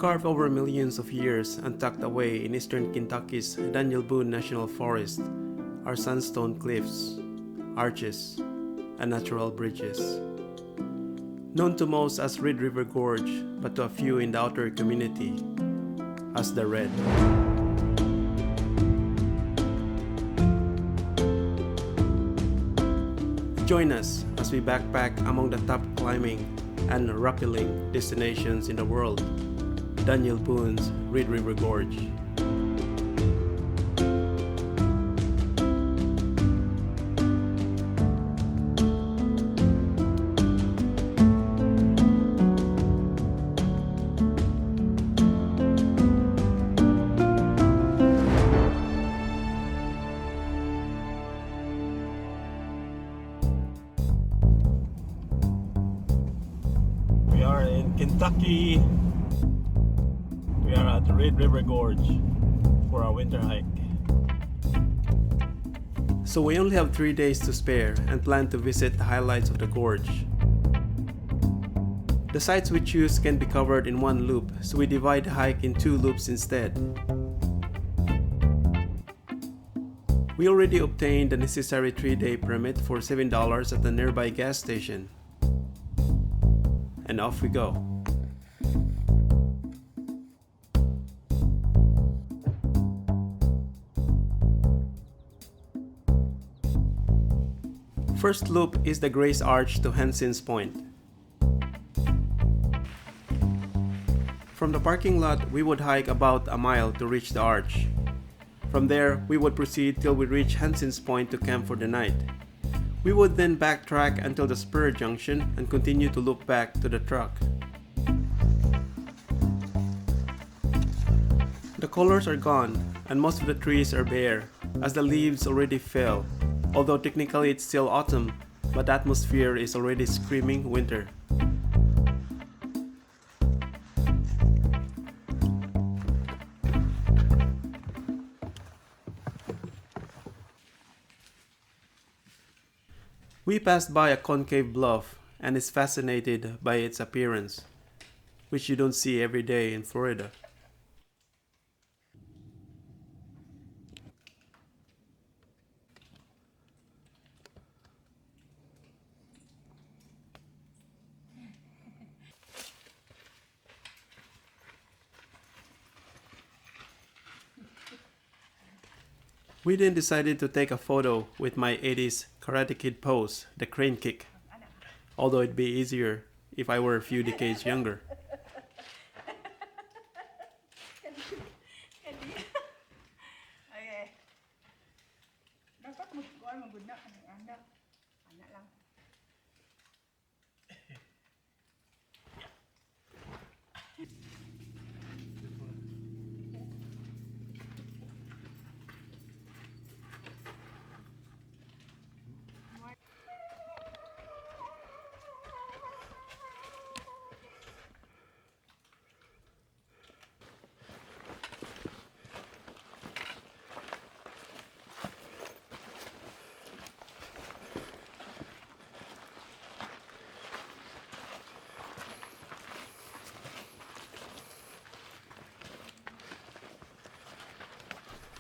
Carved over millions of years and tucked away in eastern Kentucky's Daniel Boone National Forest are sandstone cliffs, arches, and natural bridges. Known to most as Red River Gorge, but to a few in the outer community as the Red. Join us as we backpack among the top climbing and rappelling destinations in the world, Daniel Boone's Red River Gorge. We are in Kentucky. We are at the Red River Gorge for our winter hike. So we only have 3 days to spare and plan to visit the highlights of the gorge. The sites we choose can be covered in one loop, so we divide the hike in 2 loops instead. We already obtained the necessary 3-day permit for $7 at the nearby gas station. And off we go. First loop is the Grace Arch to Hansen's Point. From the parking lot, we would hike about a mile to reach the arch. From there, we would proceed till we reach Hansen's Point to camp for the night. We would then backtrack until the spur junction and continue to loop back to the truck. The colors are gone and most of the trees are bare as the leaves already fell. Although technically it's still autumn, but the atmosphere is already screaming winter. We passed by a concave bluff and is fascinated by its appearance, which you don't see every day in Florida. We then decided to take a photo with my 80s Karate Kid pose, the crane kick. Although it'd be easier if I were a few decades younger.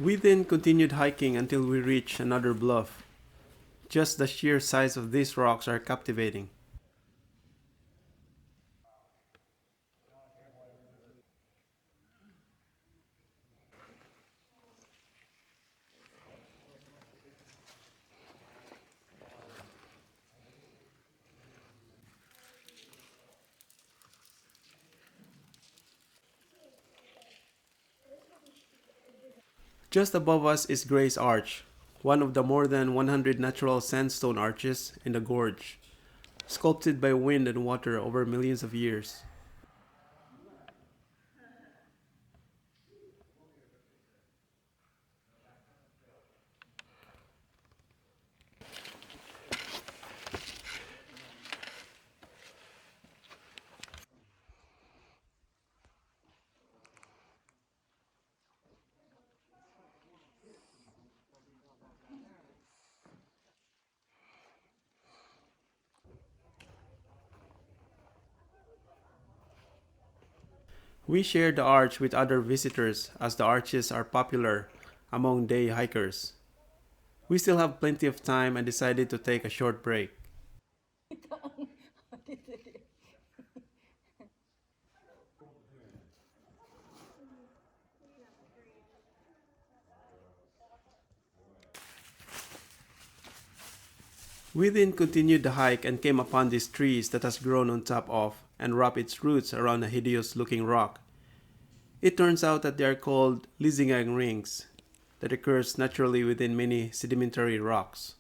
We then continued hiking until we reached another bluff. Just the sheer size of these rocks are captivating. Just above us is Grace Arch, one of the more than 100 natural sandstone arches in the gorge, sculpted by wind and water over millions of years. We shared the arch with other visitors as the arches are popular among day hikers. We still have plenty of time and decided to take a short break. We then continued the hike and came upon these trees that has grown on top of and wrapped its roots around a hideous looking rock. It turns out that they are called Lisingang rings that occurs naturally within many sedimentary rocks.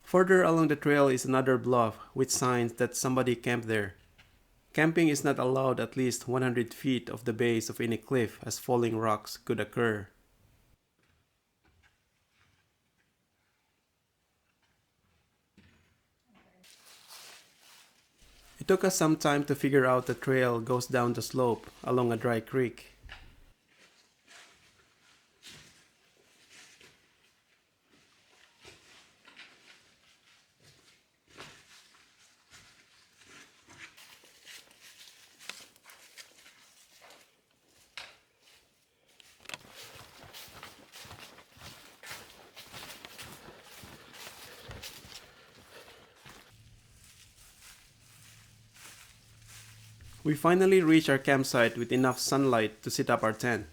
Further along the trail is another bluff with signs that somebody camped there. Camping is not allowed at least 100 feet of the base of any cliff as falling rocks could occur. It took us some time to figure out the trail goes down the slope along a dry creek. We finally reached our campsite with enough sunlight to set up our tent.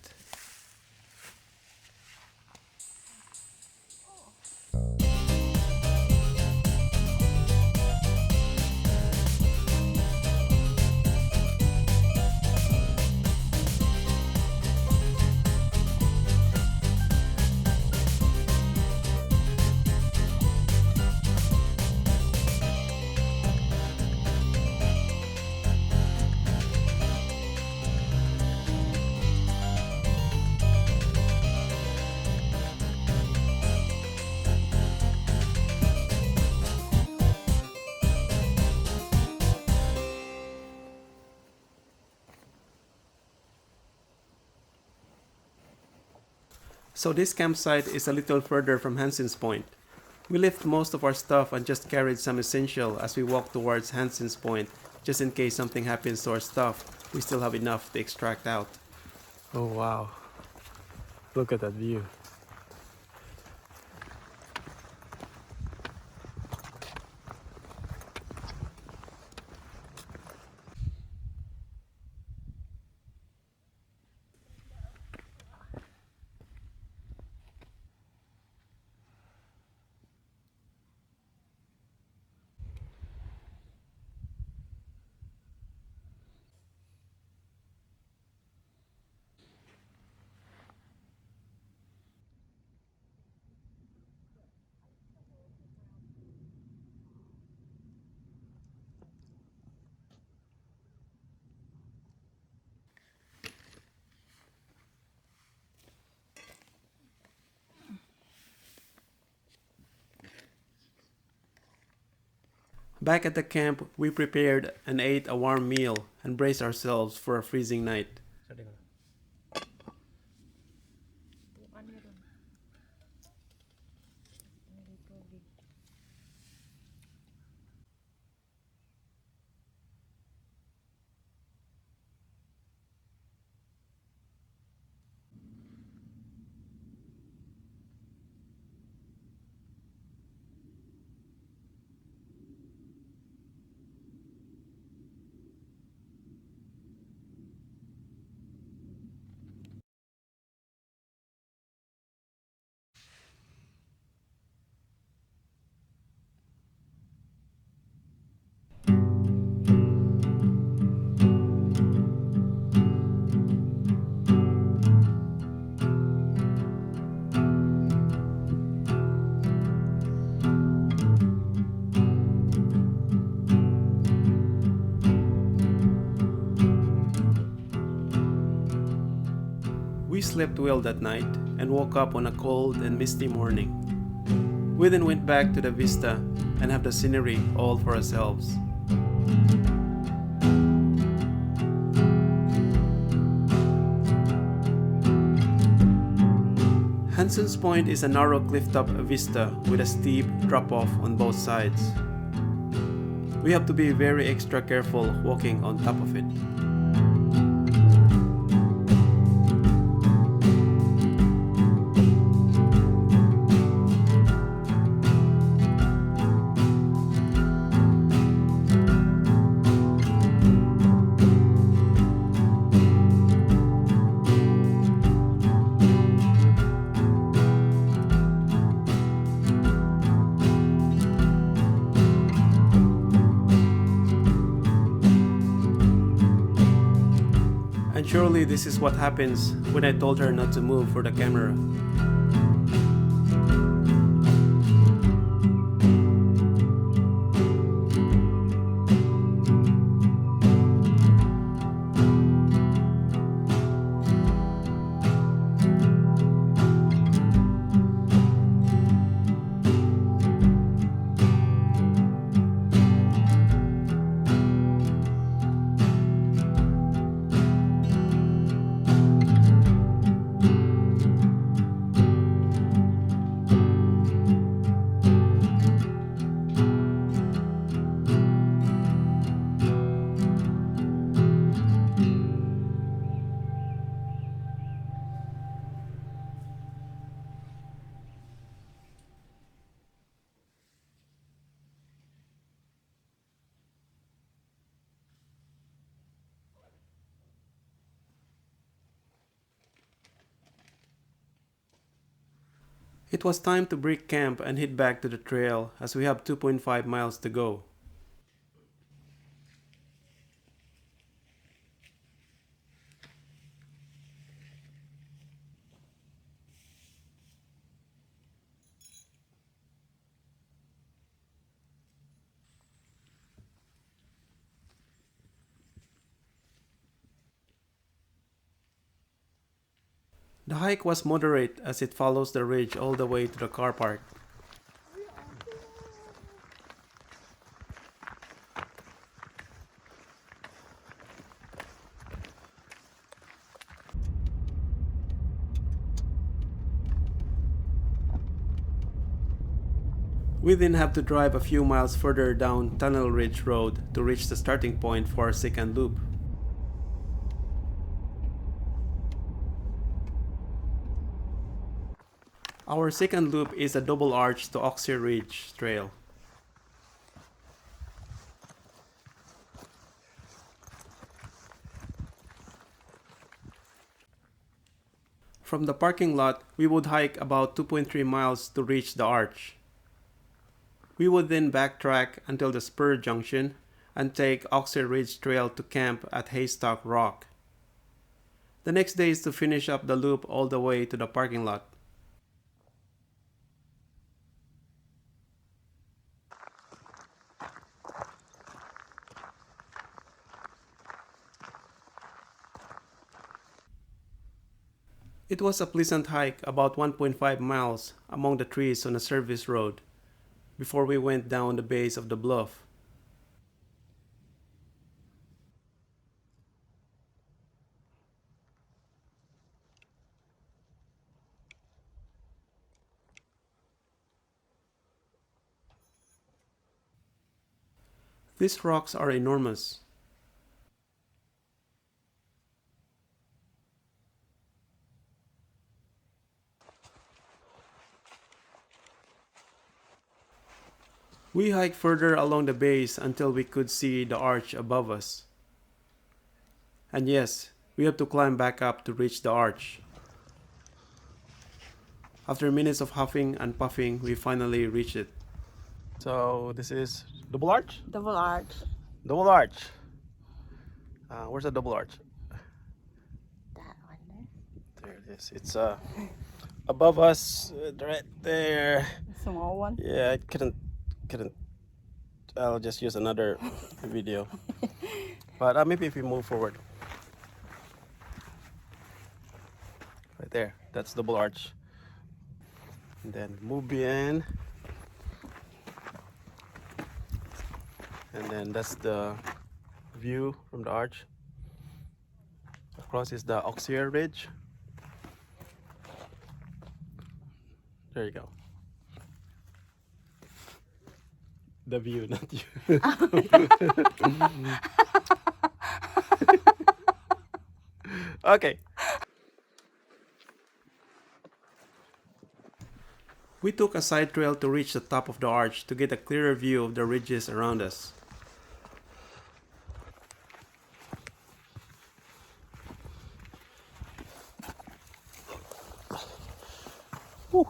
So this campsite is a little further from Hansen's Point. We left most of our stuff and just carried some essential as we walked towards Hansen's Point, just in case something happens to our stuff. We still have enough to extract out. Oh wow. Look at that view. Back at the camp, we prepared and ate a warm meal and braced ourselves for a freezing night. We slept well that night and woke up on a cold and misty morning. We then went back to the vista and have the scenery all for ourselves. Hansen's Point is a narrow cliff-top vista with a steep drop-off on both sides. We have to be very extra careful walking on top of it. And surely this is what happens when I told her not to move for the camera. It was time to break camp and head back to the trail as we have 2.5 miles to go. The hike was moderate as it follows the ridge all the way to the car park. We then have to drive a few miles further down Tunnel Ridge Road to reach the starting point for our second loop. Our second loop is a double arch to Auxier Ridge Trail. From the parking lot, we would hike about 2.3 miles to reach the arch. We would then backtrack until the spur junction and take Auxier Ridge Trail to camp at Haystack Rock. The next day is to finish up the loop all the way to the parking lot. It was a pleasant hike about 1.5 miles among the trees on a service road before we went down the base of the bluff. These rocks are enormous. We hiked further along the base until we could see the arch above us. And yes, we have to climb back up to reach the arch. After minutes of huffing and puffing, we finally reached it. So this is double arch? Double arch. Double arch. Where's the double arch? That one there. There it is. It's above us, right there. Small one. Yeah, I couldn't. I'll just use another video. But maybe if we move forward. there. That's double arch. And then move in. And then that's the view from the arch. Across is the Auxier ridge. There you go. The view, not you. Okay. We took a side trail to reach the top of the arch to get a clearer view of the ridges around us. Whew.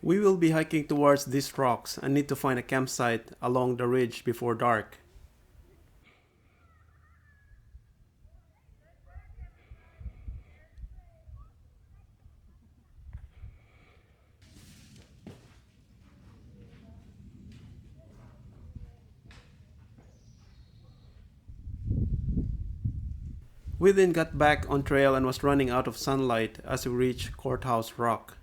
We will be hiking towards these rocks and need to find a campsite along the ridge before dark. We then got back on trail and was running out of sunlight as we reached Courthouse Rock,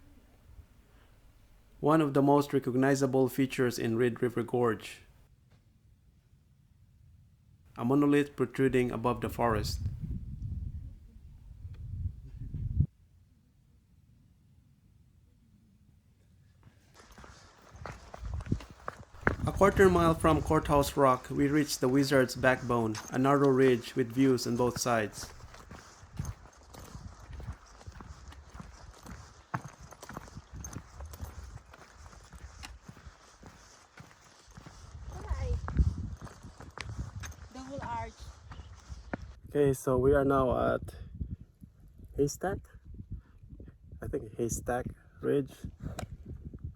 one of the most recognizable features in Red River Gorge, a monolith protruding above the forest. A quarter mile from Courthouse Rock, we reached the Wizard's Backbone, a narrow ridge with views on both sides. Double arch. Okay, so we are now at Haystack. I think Haystack Ridge.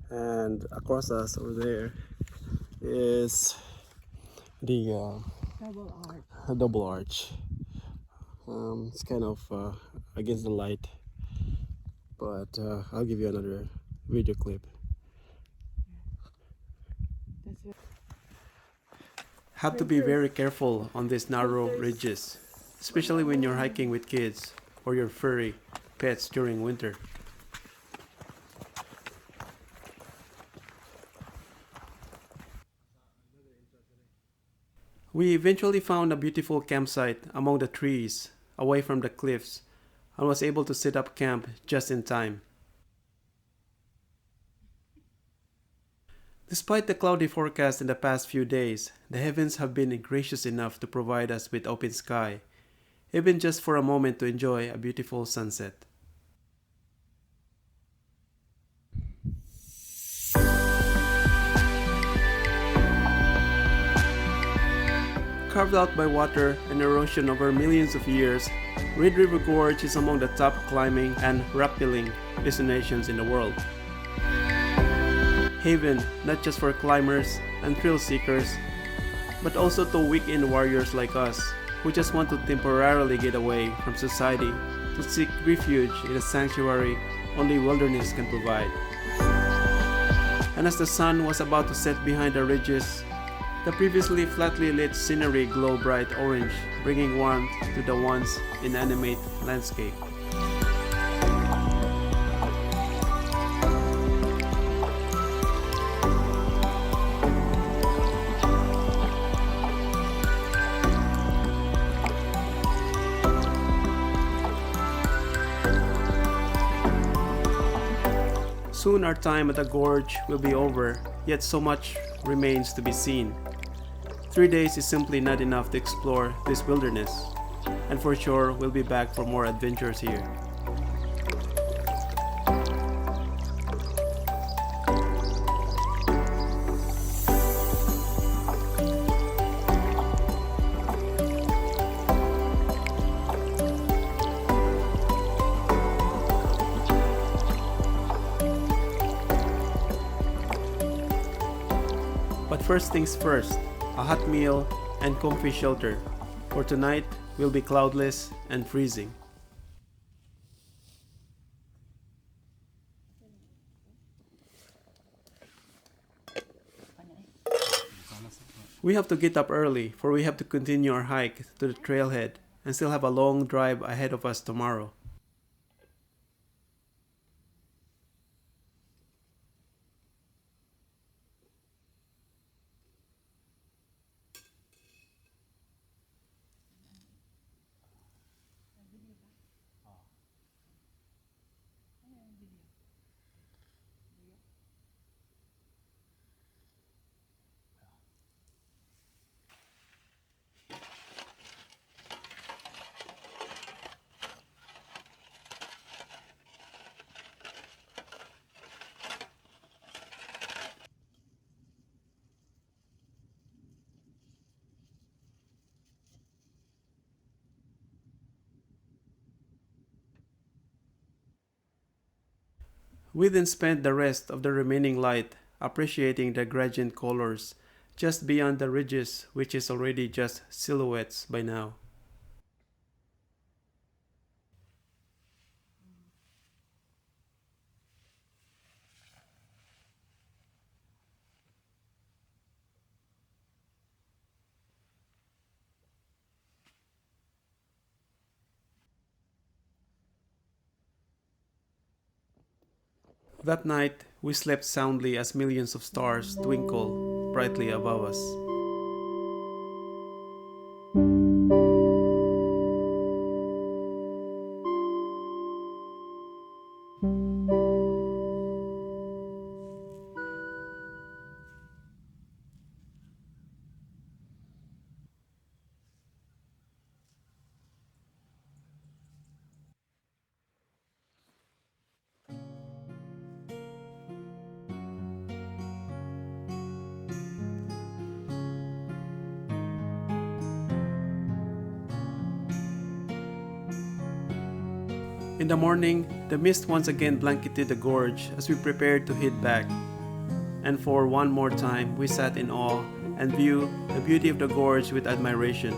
And across us over there is the double arch. It's kind of against the light, but I'll give you another video clip. Have to be very careful on these narrow ridges, especially when you're hiking with kids or your furry pets during winter. We eventually found a beautiful campsite among the trees, away from the cliffs, and was able to set up camp just in time. Despite the cloudy forecast in the past few days, the heavens have been gracious enough to provide us with open sky, even just for a moment to enjoy a beautiful sunset. Carved out by water and erosion over millions of years, Red River Gorge is among the top climbing and rappelling destinations in the world. Haven not just for climbers and thrill seekers, but also to weekend warriors like us who just want to temporarily get away from society to seek refuge in a sanctuary only wilderness can provide. And as the sun was about to set behind the ridges, the previously flatly lit scenery glowed bright orange, bringing warmth to the once inanimate landscape. Soon our time at the gorge will be over, yet so much remains to be seen. 3 days is simply not enough to explore this wilderness, and for sure we'll be back for more adventures here. But first things first, a hot meal and comfy shelter, for tonight will be cloudless and freezing. We have to get up early, for we have to continue our hike to the trailhead and still have a long drive ahead of us tomorrow. We then spent the rest of the remaining light appreciating the gradient colors just beyond the ridges, which is already just silhouettes by now. That night, we slept soundly as millions of stars twinkle brightly above us. In the morning, the mist once again blanketed the gorge as we prepared to head back. And for one more time, we sat in awe and viewed the beauty of the gorge with admiration.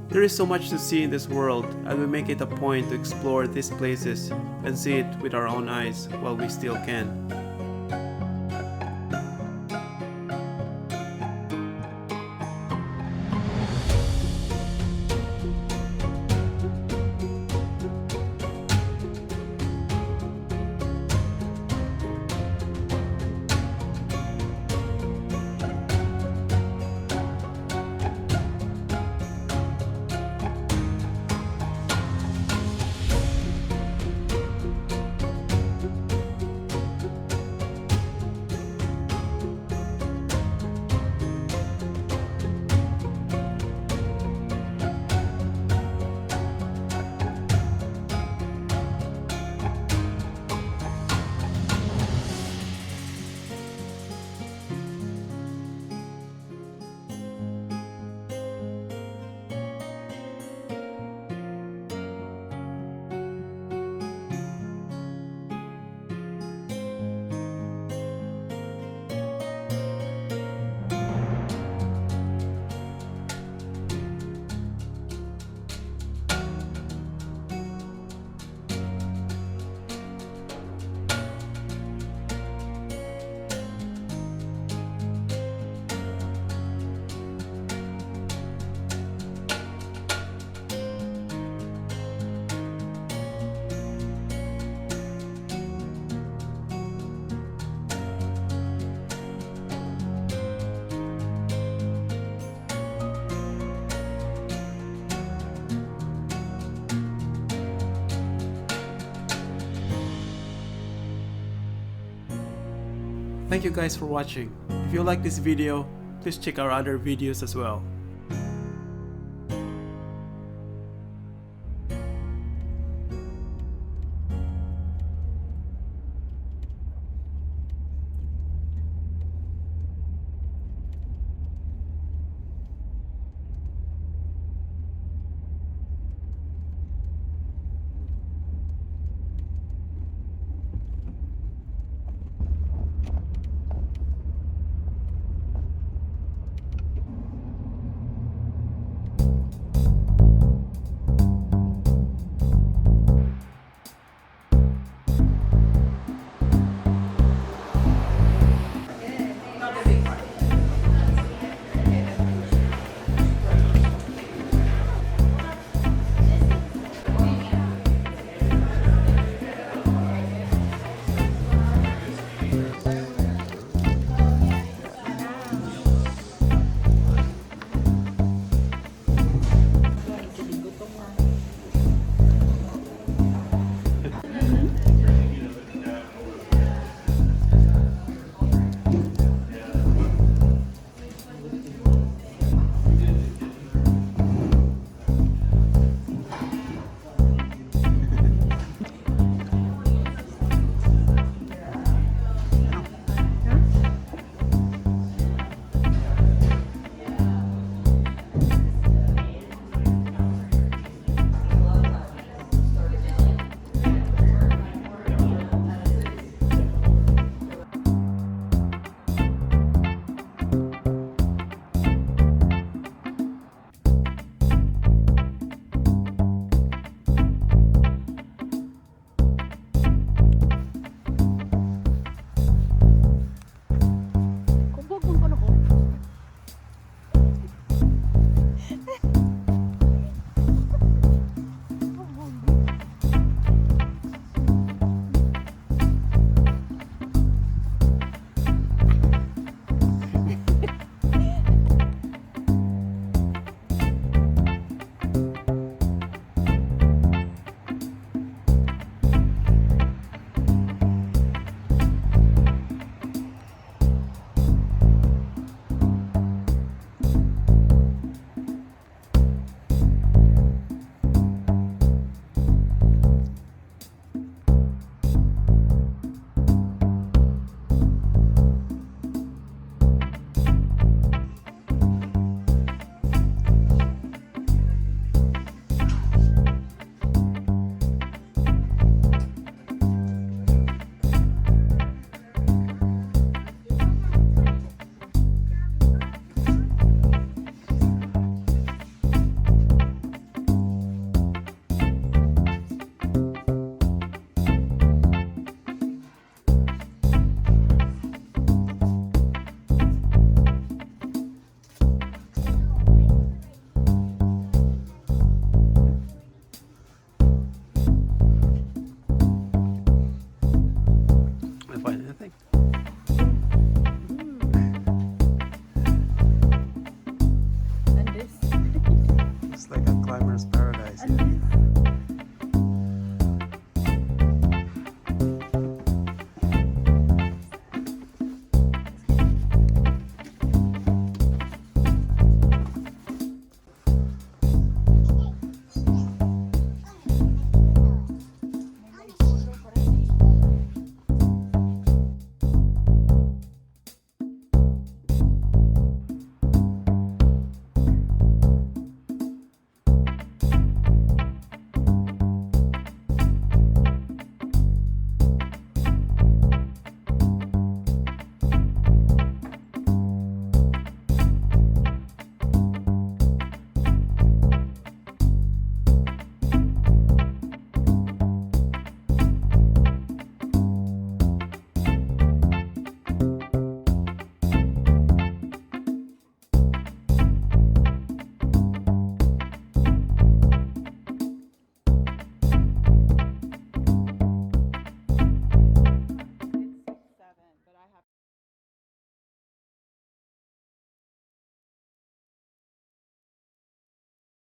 There is so much to see in this world, and we make it a point to explore these places and see it with our own eyes while we still can. Thank you guys for watching. If you like this video, please check our other videos as well.